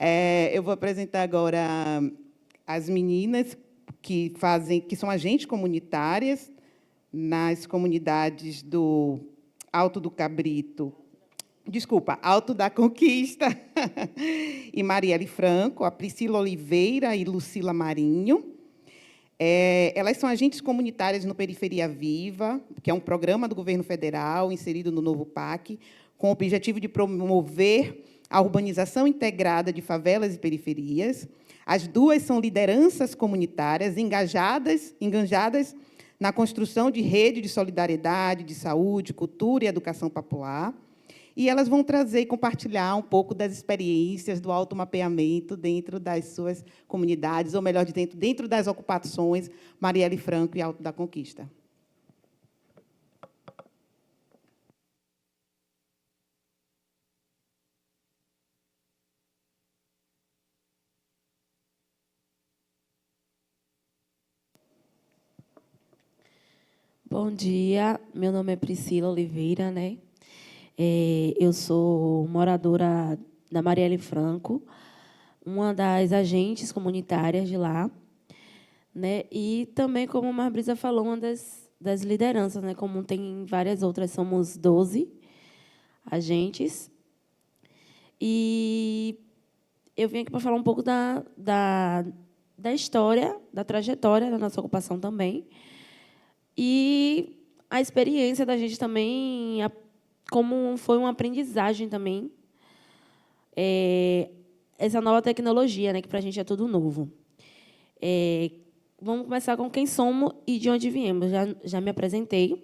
Eu vou apresentar agora as meninas que são agentes comunitárias nas comunidades do Alto do Cabrito, Alto da Conquista, e Marielle Franco, a Priscila Oliveira e Lucila Marinho. Elas são agentes comunitárias no Periferia Viva, que é um programa do governo federal inserido no novo PAC, com o objetivo de promover a urbanização integrada de favelas e periferias. As duas são lideranças comunitárias engajadas na construção de rede de solidariedade, de saúde, cultura e educação popular. E elas vão trazer e compartilhar um pouco das experiências do automapeamento dentro das suas comunidades, ou melhor, dentro das ocupações Marielle Franco e Alto da Conquista. Bom dia, meu nome é Priscila Oliveira, né? Eu sou moradora da Marielle Franco, uma das agentes comunitárias de lá, né? E também, como a Marbrisa falou, uma das lideranças, né? Como tem várias outras, somos 12 agentes. E eu vim aqui para falar um pouco da história, da trajetória da nossa ocupação também, e a experiência da gente também, como foi uma aprendizagem também, essa nova tecnologia, né, que para a gente é tudo novo. Vamos começar com quem somos e de onde viemos. Já me apresentei,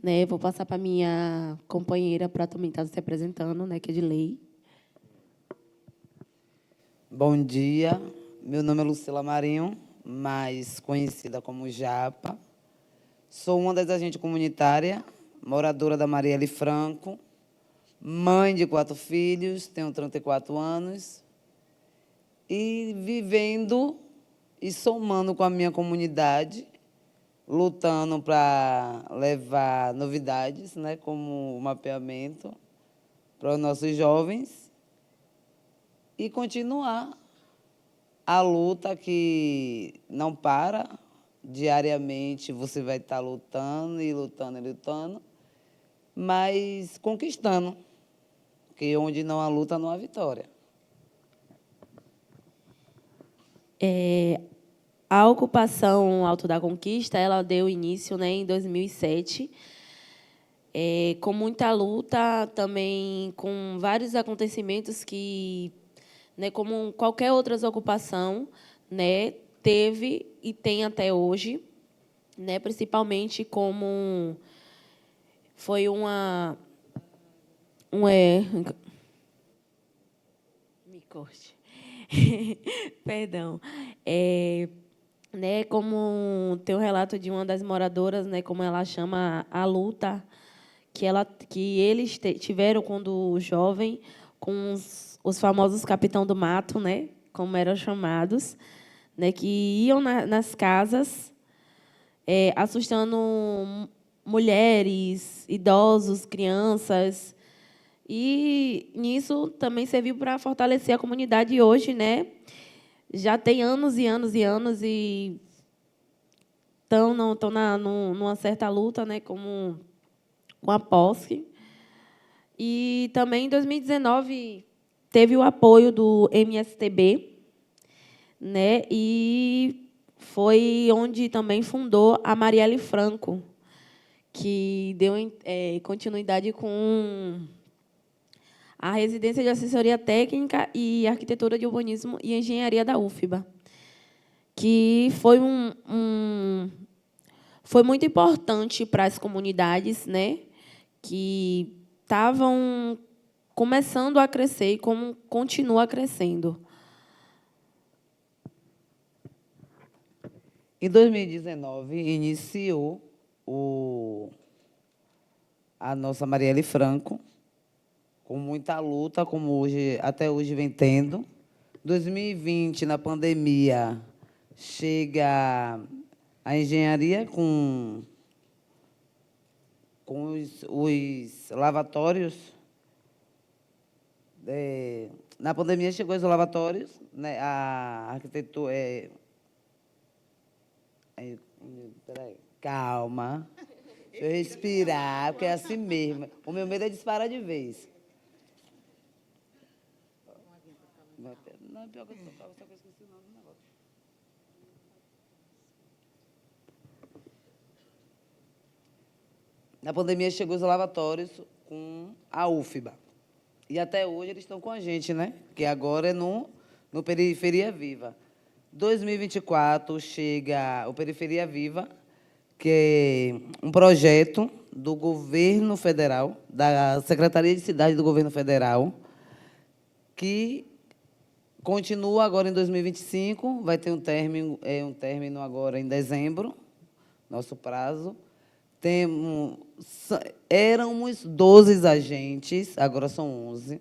né? Vou passar para a minha companheira para também estar se apresentando, né, que é de lei. Bom dia, meu nome é Lucila Marinho, mais conhecida como Japa. Sou uma das agentes comunitárias, moradora da Marielle Franco, mãe de 4 filhos, tenho 34 anos, e vivendo e somando com a minha comunidade, lutando para levar novidades, né, como o mapeamento para os nossos jovens, e continuar a luta que não para. Diariamente você vai estar lutando e lutando e lutando, mas conquistando, porque onde não há luta, não há vitória. A ocupação Alto da Conquista, ela deu início, né, em 2007, com muita luta, também com vários acontecimentos que, né, como qualquer outra ocupação, né, teve e tem até hoje, né, principalmente como foi me corte. Perdão. Né, como tem um relato de uma das moradoras, né, como ela chama a luta que eles tiveram quando jovem com os famosos capitão do mato, né, como eram chamados, né, que iam nas casas, assustando mulheres, idosos, crianças. E nisso também serviu para fortalecer a comunidade hoje, né? Já tem anos e anos e anos e estão numa certa luta, né, com a posse. E também em 2019 teve o apoio do MSTB, né? E foi onde também fundou a Marielle Franco, que deu continuidade com a residência de assessoria técnica e arquitetura de urbanismo e engenharia da UFBA, que foi muito importante para as comunidades, né, que estavam começando a crescer e como continua crescendo. Em 2019, iniciou a nossa Marielle Franco, com muita luta, como até hoje vem tendo. 2020, na pandemia, chega a engenharia com os lavatórios Na pandemia chegou os lavatórios, né? A arquitetura... Peraí, calma. Deixa eu respirar, porque é assim mesmo. O meu medo é disparar de vez. Não, pior que eu só que eu esqueci o nome do negócio. Na pandemia chegou os lavatórios com a UFBA. E até hoje eles estão com a gente, né? Que agora é no Periferia Viva. 2024 chega o Periferia Viva, que é um projeto do governo federal, da Secretaria de Cidade do Governo Federal, que continua agora em 2025, vai ter um término agora em dezembro, nosso prazo. Éramos 12 agentes, agora são 11.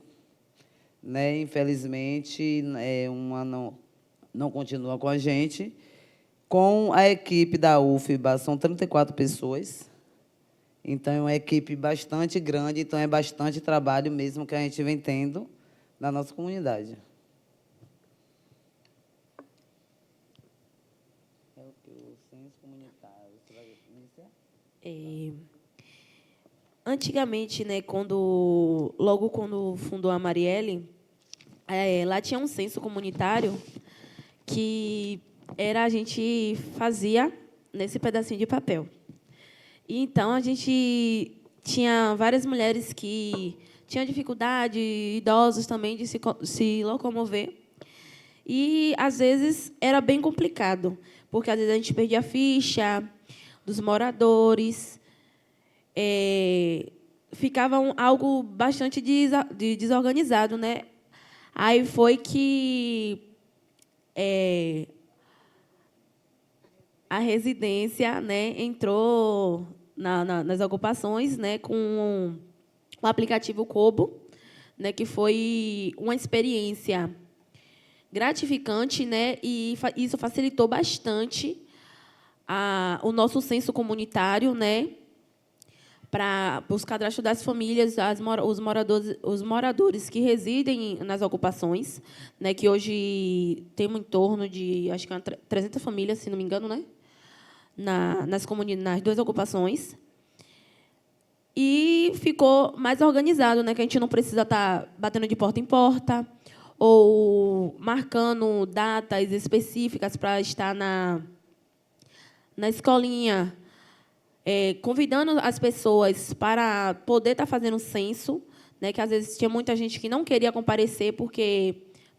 Né? Infelizmente, uma não continua com a gente. Com a equipe da UFBA, são 34 pessoas. Então, é uma equipe bastante grande, então é bastante trabalho mesmo que a gente vem tendo na nossa comunidade. É o que o censo comunitário. Você vai iniciar? Antigamente, né, logo quando fundou a Marielle, lá tinha um censo comunitário que a gente fazia nesse pedacinho de papel. E, então, a gente tinha várias mulheres que tinham dificuldade, idosos também, de se locomover. E, às vezes, era bem complicado, porque, às vezes, a gente perdia a ficha dos moradores, ficava algo bastante desorganizado, né? Aí foi que a residência, né, entrou nas ocupações, né, com o aplicativo Kobo, né, que foi uma experiência gratificante, né, e isso facilitou bastante o nosso censo comunitário, né, para os cadastros das famílias, os moradores que residem nas ocupações, né, que hoje temos em torno de, acho que 300 famílias, se não me engano, né, nas duas ocupações. E ficou mais organizado, né, que a gente não precisa estar batendo de porta em porta ou marcando datas específicas para estar na escolinha, convidando as pessoas para poder estar fazendo censo, né, que às vezes tinha muita gente que não queria comparecer por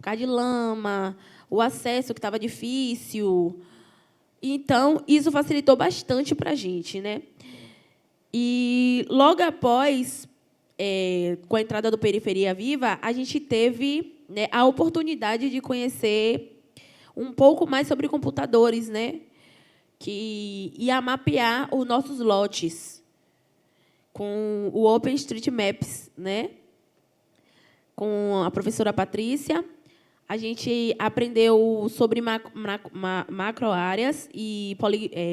causa de lama, o acesso que estava difícil. Então, isso facilitou bastante para a gente, né? E, logo após, com a entrada do Periferia Viva, a gente teve, né, a oportunidade de conhecer um pouco mais sobre computadores, né, que ia mapear os nossos lotes com o OpenStreetMaps, né? Com a professora Patrícia, a gente aprendeu sobre macroáreas e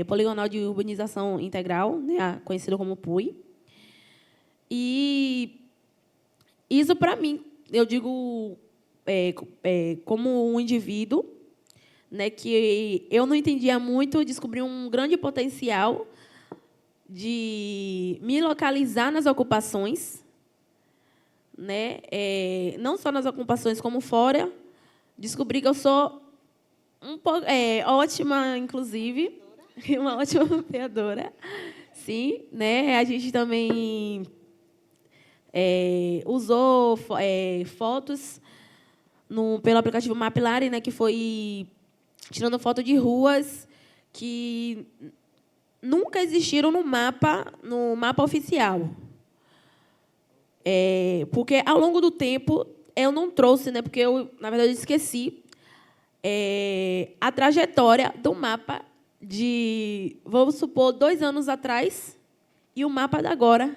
poligonal de urbanização integral, né? Conhecido como PUI. E isso, para mim, eu digo como um indivíduo, né, que eu não entendia muito, descobri um grande potencial de me localizar nas ocupações, né, não só nas ocupações como fora. Descobri que eu sou ótima, inclusive, uma ótima mapeadora. Sim, né? A gente também usou fotos pelo aplicativo Mapilari, né, que foi tirando foto de ruas que nunca existiram no mapa oficial. Porque, ao longo do tempo, eu não trouxe, né, porque eu, na verdade, esqueci a trajetória do mapa de, vamos supor, 2 anos atrás e o mapa da agora.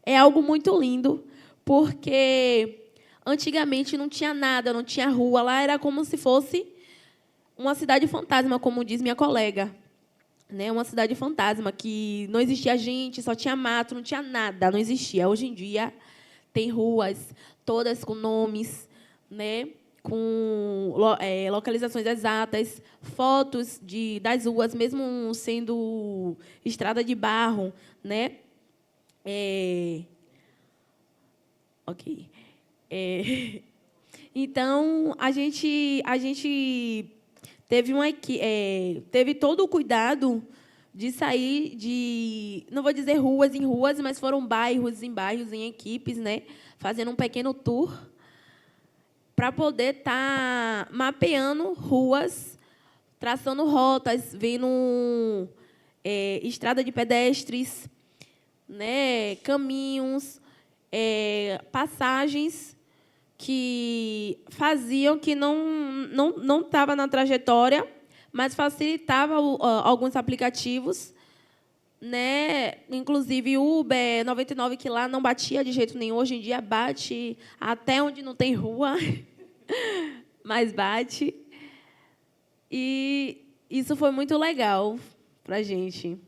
É algo muito lindo, porque antigamente não tinha nada, não tinha rua. Lá era como se fosse uma cidade fantasma, como diz minha colega. Né? Uma cidade fantasma, que não existia gente, só tinha mato, não tinha nada, não existia. Hoje em dia, tem ruas, todas com nomes, né? Com localizações exatas, fotos das ruas, mesmo sendo estrada de barro, né? Ok. Então, a gente teve todo o cuidado de sair de, não vou dizer ruas em ruas, mas foram bairros em bairros, em equipes, né? Fazendo um pequeno tour para poder estar mapeando ruas, traçando rotas, vendo estrada de pedestres, né? Caminhos, passagens que faziam que não estava na trajetória, mas facilitava alguns aplicativos, né? Inclusive o Uber 99, que lá não batia de jeito nenhum, hoje em dia bate até onde não tem rua, mas bate. E isso foi muito legal para a gente.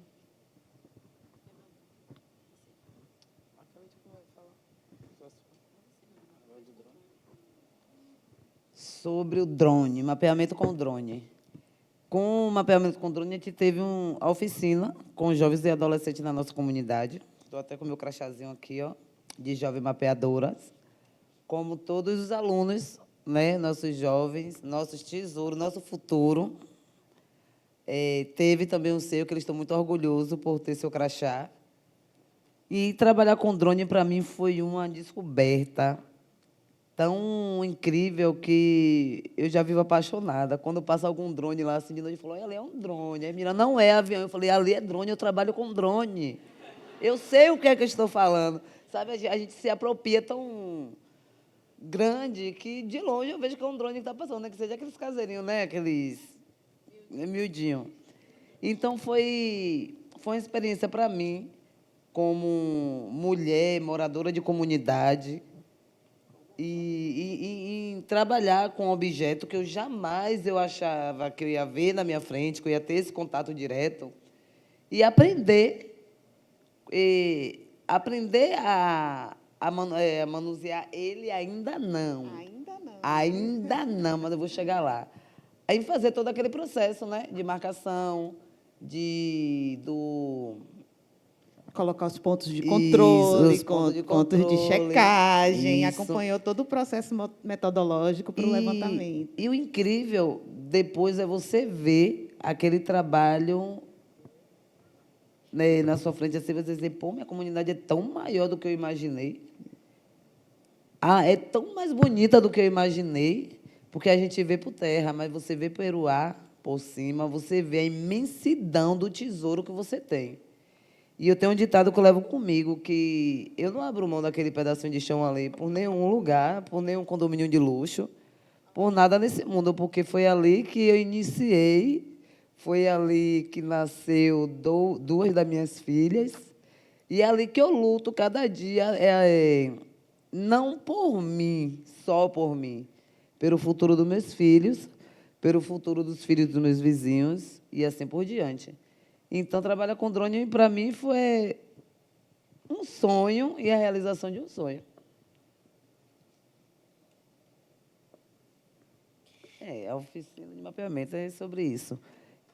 Sobre o drone, mapeamento com o drone. Com o mapeamento com drone, a gente teve a oficina com jovens e adolescentes na nossa comunidade. Estou até com o meu crachazinho aqui, ó, de jovens mapeadoras. Como todos os alunos, né, nossos jovens, nossos tesouros, nosso futuro. Teve também o seu, que eles estão muito orgulhosos por ter seu crachá. E trabalhar com drone, para mim, foi uma descoberta tão incrível que eu já vivo apaixonada. Quando passa algum drone lá, assim, de noite, falou, ali é um drone. Aí mira, não é avião. Eu falei, ali é drone, eu trabalho com drone. Eu sei o que é que eu estou falando. Sabe, a gente se apropria tão grande que, de longe, eu vejo que é um drone que está passando, né? Que seja aqueles caseirinhos, né? Aqueles miudinhos. Então, foi uma experiência para mim, como mulher, moradora de comunidade, e em trabalhar com um objeto que eu jamais achava que eu ia ver na minha frente, que eu ia ter esse contato direto, e aprender a manusear ele ainda não. Ainda não. Ainda não, mas eu vou chegar lá. Aí fazer todo aquele processo, né, de marcação, Colocar os pontos de Isso, controle, os pontos de pontos de controle, checagem, isso. acompanhou todo o processo metodológico para o levantamento. E o incrível, depois, é você ver aquele trabalho, né, na sua frente, assim, você dizer, pô, minha comunidade é tão maior do que eu imaginei. É tão mais bonita do que eu imaginei, porque a gente vê por terra, mas você vê pelo ar, por cima, você vê a imensidão do tesouro que você tem. E eu tenho um ditado que eu levo comigo, que eu não abro mão daquele pedacinho de chão ali por nenhum lugar, por nenhum condomínio de luxo, por nada nesse mundo, porque foi ali que eu iniciei, foi ali que nasceu duas das minhas filhas, e é ali que eu luto cada dia, não por mim, só por mim, pelo futuro dos meus filhos, pelo futuro dos filhos dos meus vizinhos, e assim por diante. Então, trabalhar com drone, para mim, foi um sonho e a realização de um sonho. A oficina de mapeamento é sobre isso.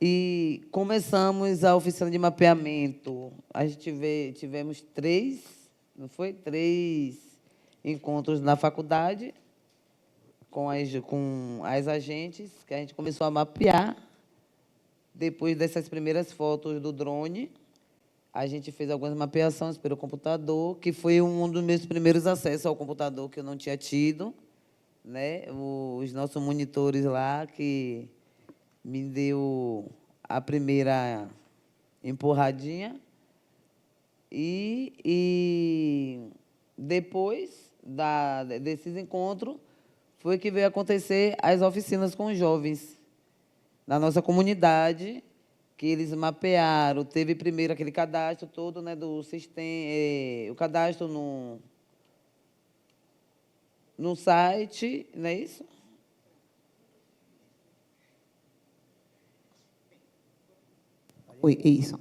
E começamos a oficina de mapeamento. A gente tivemos 3, não foi? 3 encontros na faculdade com as agentes, que a gente começou a mapear. Depois dessas primeiras fotos do drone, a gente fez algumas mapeações pelo computador, que foi um dos meus primeiros acessos ao computador que eu não tinha tido, né? Os nossos monitores lá, que me deu a primeira empurradinha. E depois desses encontros, foi que veio acontecer as oficinas com os jovens na nossa comunidade, que eles mapearam. Teve primeiro aquele cadastro todo, né, do sistema, o cadastro no site, não é isso? Oi, isso.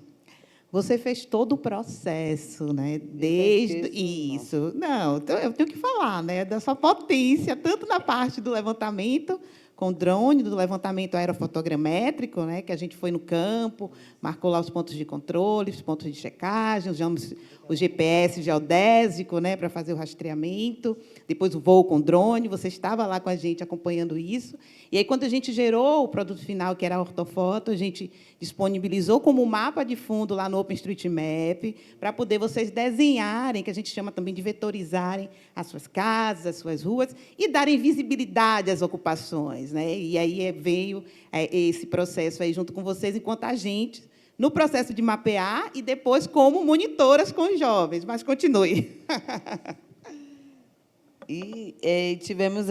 Você fez todo o processo, né? Desde Desde isso. Não, então eu tenho que falar, né? Da sua potência, tanto na parte do levantamento com drone, do levantamento aerofotogramétrico, né? Que a gente foi no campo, marcou lá os pontos de controle, os pontos de checagem, usamos o GPS geodésico, né? Para fazer o rastreamento. Depois o voo com drone. Você estava lá com a gente acompanhando isso. E aí, quando a gente gerou o produto final, que era a ortofoto, a gente disponibilizou como mapa de fundo lá no OpenStreetMap, para poder vocês desenharem, que a gente chama também de vetorizarem as suas casas, as suas ruas, e darem visibilidade às ocupações, né? E aí veio esse processo aí junto com vocês, enquanto a gente, no processo de mapear, e depois como monitoras com os jovens. Mas continue. E tivemos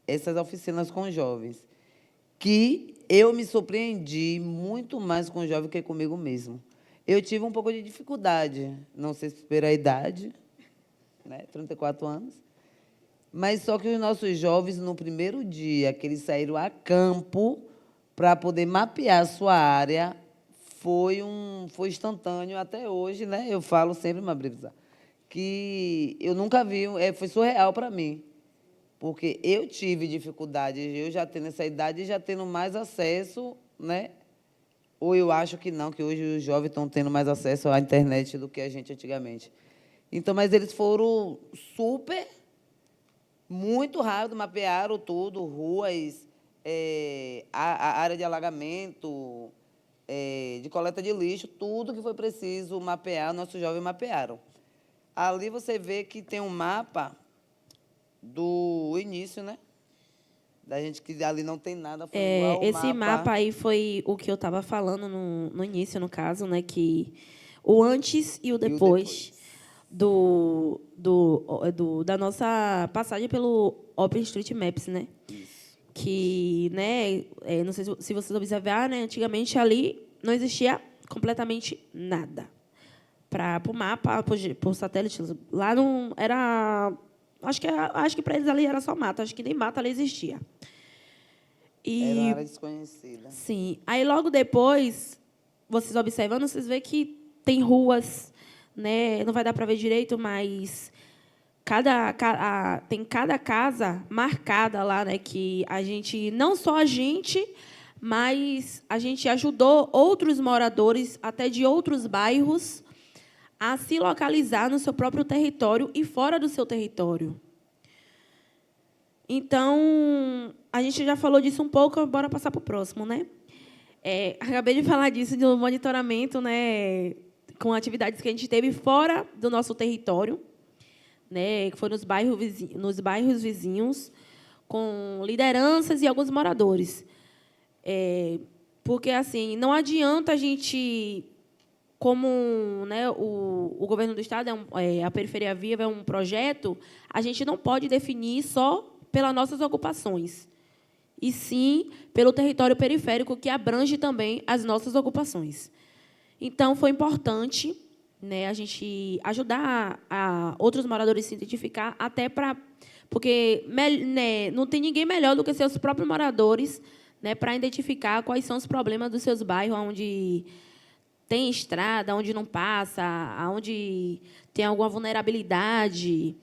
essas oficinas com jovens, que eu me surpreendi muito mais com o jovem que comigo mesmo. Eu tive um pouco de dificuldade, não sei se pela idade, né, 34 anos, mas só que os nossos jovens, no primeiro dia que eles saíram a campo para poder mapear a sua área, foi instantâneo até hoje, né? Eu falo sempre, Mabrisa, que eu nunca vi, foi surreal para mim, porque eu tive dificuldade, eu já tendo essa idade e já tendo mais acesso, né? Ou eu acho que não, que hoje os jovens estão tendo mais acesso à internet do que a gente antigamente. Então, mas eles foram super, muito rápido, mapearam tudo, ruas, a área de alagamento, de coleta de lixo, tudo que foi preciso mapear, nossos jovens mapearam. Ali você vê que tem um mapa do início, né? Da gente que ali não tem nada, foi igual o Esse mapa aí foi o que eu estava falando no início, no caso, né? Que o antes e o depois, da nossa passagem pelo OpenStreetMaps, né? Isso. Que, né, não sei se vocês observaram, né, antigamente ali não existia completamente nada. Para o mapa, por satélite, lá não era... Acho que para eles ali era só mata, acho que nem mata ali existia. Era uma E, área desconhecida. sim, aí logo depois, vocês observando, vocês veem que tem ruas, né, não vai dar para ver direito, mas tem cada casa marcada lá, né, que a gente, não só a gente, mas a gente ajudou outros moradores, até de outros bairros, a se localizar no seu próprio território e fora do seu território. Então, a gente já falou disso um pouco, bora passar para o próximo, né? Acabei de falar disso, do monitoramento, né, com atividades que a gente teve fora do nosso território, né, que foi nos bairros vizinhos, com lideranças e alguns moradores. Porque, assim, não adianta a gente, como, né, o governo do Estado, a Periferia Viva é um projeto, a gente não pode definir só pelas nossas ocupações, e sim pelo território periférico, que abrange também as nossas ocupações. Então, foi importante, né, a gente ajudar a outros moradores a se identificar, até para... Porque, né, não tem ninguém melhor do que seus próprios moradores, né, para identificar quais são os problemas dos seus bairros, onde tem estrada, onde não passa, onde tem alguma vulnerabilidade,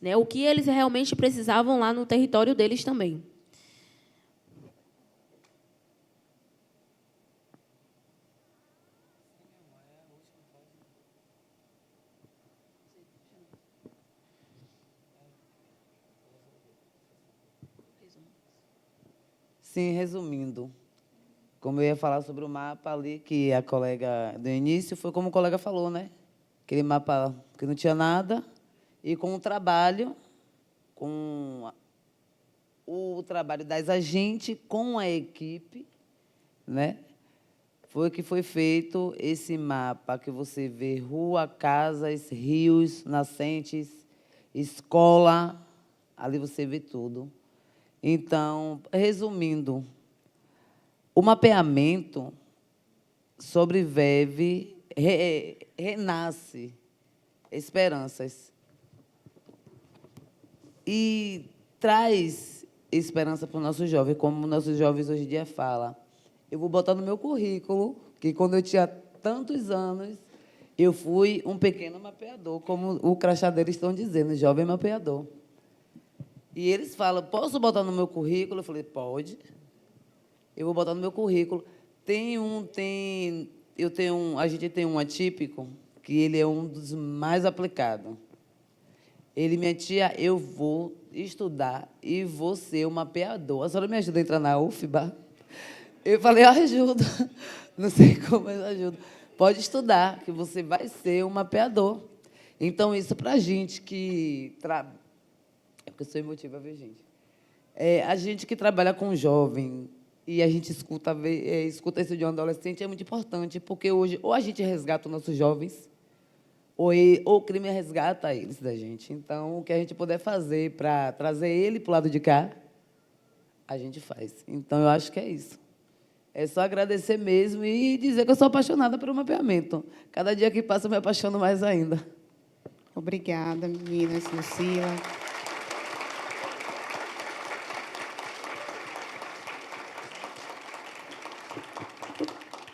né, o que eles realmente precisavam lá no território deles também. Sim, resumindo, como eu ia falar sobre o mapa ali, que a colega do início, foi como o colega falou, né? Aquele mapa que não tinha nada, e com o trabalho, o trabalho das agentes com a equipe, né? Foi que foi feito esse mapa que você vê rua, casas, rios, nascentes, escola, ali você vê tudo. Então, resumindo, o mapeamento sobrevive, renasce esperanças e traz esperança para os nossos jovens, como nossos jovens hoje em dia falam. Eu vou botar no meu currículo que quando eu tinha tantos anos, eu fui um pequeno mapeador, como o crachá deles estão dizendo, jovem mapeador. E eles falam, posso botar no meu currículo? Eu falei, pode. Eu vou botar no meu currículo. A gente tem um atípico, que ele é um dos mais aplicados. Ele, minha tia, eu vou estudar e vou ser um mapeador. A senhora me ajuda a entrar na UFBA? Eu falei, ajudo. Não sei como, mas ajudo. Pode estudar, que você vai ser um mapeador. Então, isso para a gente que... É porque eu sou emotiva, viu, gente? A gente que trabalha com jovem e a gente escuta isso de um adolescente é muito importante, porque hoje ou a gente resgata os nossos jovens, ou o crime resgata eles da gente. Então, o que a gente puder fazer para trazer ele para o lado de cá, a gente faz. Então, eu acho que é isso. É só agradecer mesmo e dizer que eu sou apaixonada pelo mapeamento. Cada dia que passa, eu me apaixono mais ainda. Obrigada, meninas, Lucila.